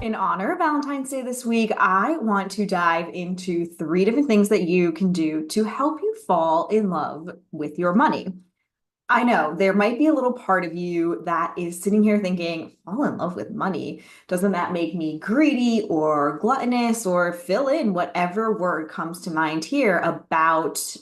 in honor of Valentine's Day this week, I want to dive into three different things that you can do to help you fall in love with your money. I know there might be a little part of you that is sitting here thinking, fall in love with money. Doesn't that make me greedy or gluttonous or fill in whatever word comes to mind here about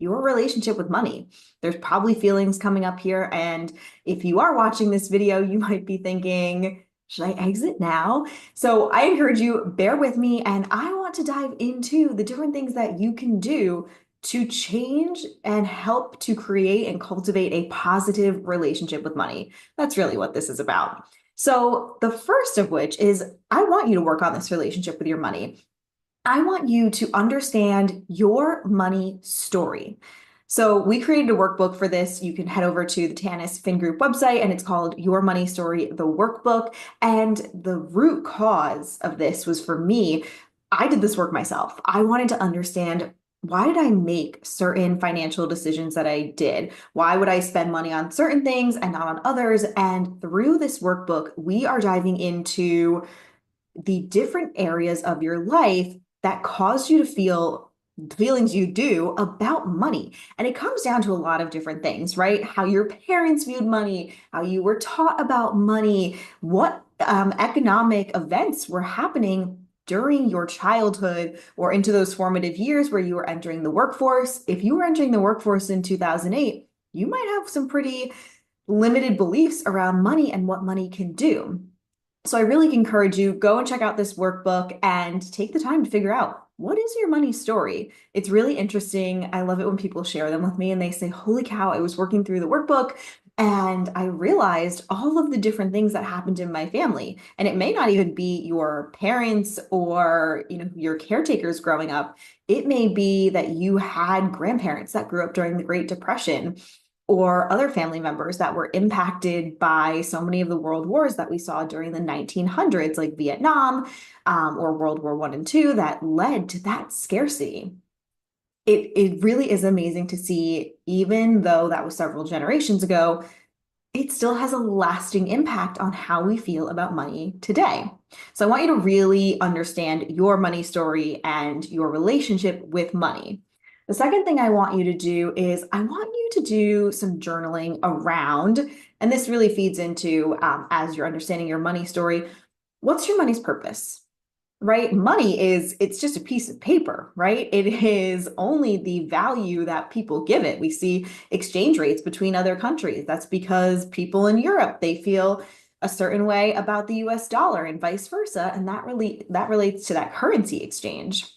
your relationship with money? There's probably feelings coming up here. And if you are watching this video, you might be thinking, should I exit now? So I encourage you, bear with me. And I want to dive into the different things that you can do to change and help to create and cultivate a positive relationship with money. That's really what this is about. So the first of which is I want you to work on this relationship with your money. I want you to understand your money story. So we created a workbook for this. You can head over to the Tanis Fin Group website and it's called Your Money Story, the workbook. And the root cause of this was for me, I did this work myself. I wanted to understand, why did I make certain financial decisions that I did? Why would I spend money on certain things and not on others? And through this workbook, we are diving into the different areas of your life that cause you to feel the feelings you do about money. And it comes down to a lot of different things, right? How your parents viewed money, how you were taught about money, what economic events were happening during your childhood or into those formative years where you were entering the workforce. If you were entering the workforce in 2008, you might have some pretty limited beliefs around money and what money can do. So I really encourage you, go and check out this workbook and take the time to figure out, what is your money story? It's really interesting. I love it when people share them with me and they say, holy cow, I was working through the workbook and I realized all of the different things that happened in my family. And it may not even be your parents or, your caretakers growing up. It may be that you had grandparents that grew up during the Great Depression, or other family members that were impacted by so many of the world wars that we saw during the 1900s, like Vietnam, or World War I and II, that led to that scarcity. It really is amazing to see, even though that was several generations ago, it still has a lasting impact on how we feel about money today. So I want you to really understand your money story and your relationship with money. The second thing I want you to do is I want you to do some journaling around, and this really feeds into, as you're understanding your money story, what's your money's purpose? Right? It's just a piece of paper, right? It is only the value that people give it. We see exchange rates between other countries. That's because people in Europe, they feel a certain way about the US dollar and vice versa. And that relates to that currency exchange.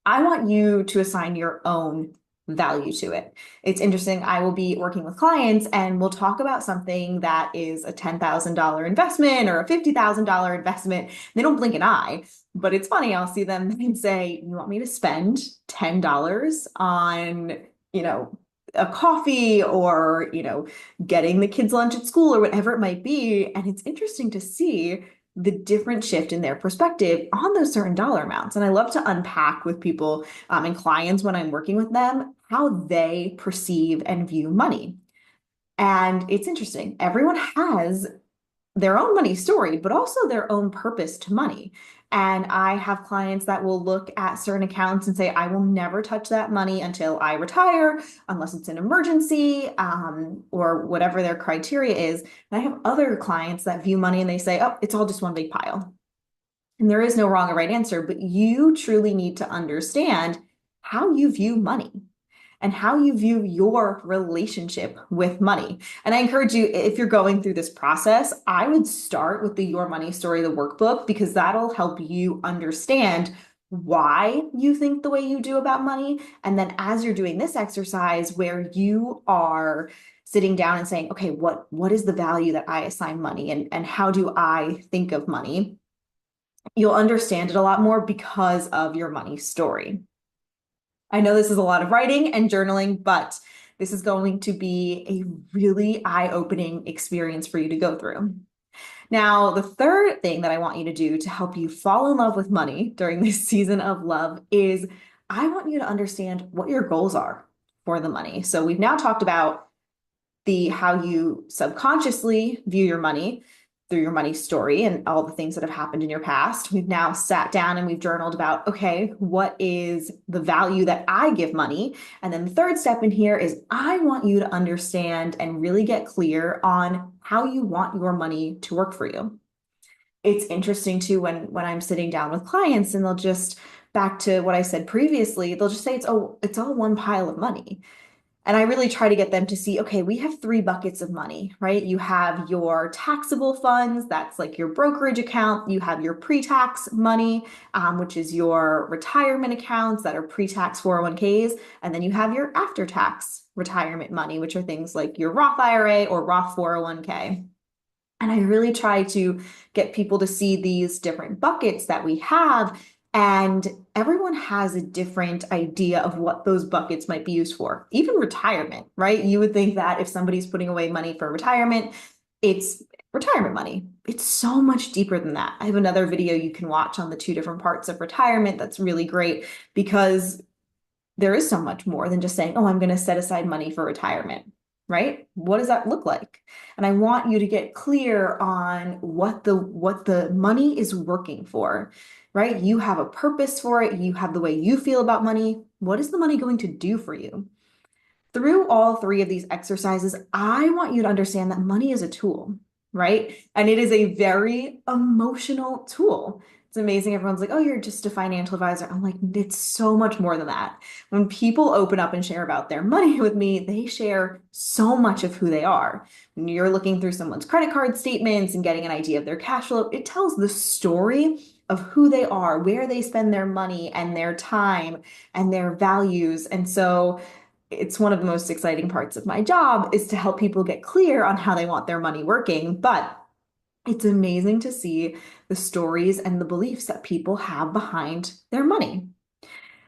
I want you to assign your own value to it. It's interesting. I will be working with clients and we'll talk about something that is a $10,000 investment or a $50,000 investment. They don't blink an eye, but it's funny. I'll see them and say, you want me to spend $10 on, a coffee or, getting the kids lunch at school or whatever it might be. And it's interesting to see the different shift in their perspective on those certain dollar amounts. And I love to unpack with people and clients when I'm working with them how they perceive and view money. And it's interesting. Everyone has their own money story, but also their own purpose to money. And I have clients that will look at certain accounts and say, I will never touch that money until I retire, unless it's an emergency, or whatever their criteria is. And I have other clients that view money and they say, oh, it's all just one big pile. And there is no wrong or right answer, but you truly need to understand how you view money and how you view your relationship with money. And I encourage you, if you're going through this process, I would start with the Your Money Story, the workbook, because that'll help you understand why you think the way you do about money. And then as you're doing this exercise where you are sitting down and saying, okay, what is the value that I assign money and how do I think of money? You'll understand it a lot more because of your money story. I know this is a lot of writing and journaling, but this is going to be a really eye-opening experience for you to go through. Now, the third thing that I want you to do to help you fall in love with money during this season of love is I want you to understand what your goals are for the money. So we've now talked about how you subconsciously view your money. through your money story and all the things that have happened in your past. We've now sat down and we've journaled about, okay, what is the value that I give money? And then the third step in here is I want you to understand and really get clear on how you want your money to work for you. It's interesting too when I'm sitting down with clients and they'll just, back to what I said previously, they'll just say it's all one pile of money. And I really try to get them to see, okay, we have three buckets of money, right? You have your taxable funds, that's like your brokerage account. You have your pre-tax money, which is your retirement accounts that are pre-tax 401ks. And then you have your after-tax retirement money, which are things like your Roth IRA or Roth 401k. And I really try to get people to see these different buckets that we have. And everyone has a different idea of what those buckets might be used for. Even retirement, right? You would think that if somebody's putting away money for retirement, it's retirement money. It's so much deeper than that. I have another video you can watch on the two different parts of retirement that's really great because there is so much more than just saying, oh, I'm going to set aside money for retirement, right? What does that look like? And I want you to get clear on what the money is working for, right? You have a purpose for it. You have the way you feel about money. What is the money going to do for you? Through all three of these exercises, I want you to understand that money is a tool, right? And it is a very emotional tool. It's amazing. Everyone's like, oh, you're just a financial advisor. I'm like, it's so much more than that. When people open up and share about their money with me, they share so much of who they are. When you're looking through someone's credit card statements and getting an idea of their cash flow, it tells the story of who they are, where they spend their money and their time and their values. And so it's one of the most exciting parts of my job is to help people get clear on how they want their money working. But it's amazing to see the stories and the beliefs that people have behind their money.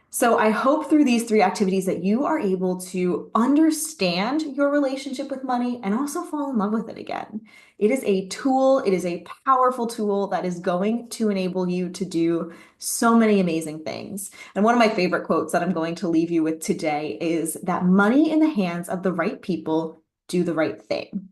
So I hope through these three activities that you are able to understand your relationship with money and also fall in love with it again. It is a tool, it is a powerful tool that is going to enable you to do so many amazing things. And one of my favorite quotes that I'm going to leave you with today is that money in the hands of the right people do the right thing.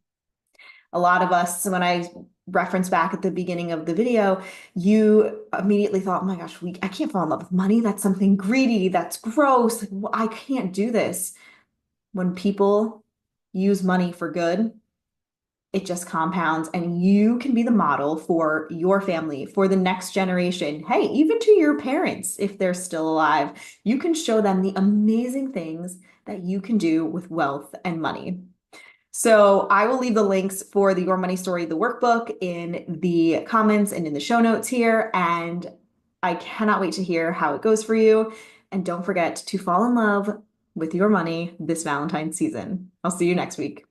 A lot of us, when I referenced back at the beginning of the video, you immediately thought, oh my gosh, I can't fall in love with money. That's something greedy. That's gross. I can't do this. When people use money for good, it just compounds and you can be the model for your family, for the next generation. Hey, even to your parents, if they're still alive, you can show them the amazing things that you can do with wealth and money. So I will leave the links for the Your Money Story, the workbook, in the comments and in the show notes here. And I cannot wait to hear how it goes for you. And don't forget to fall in love with your money this Valentine's season. I'll see you next week.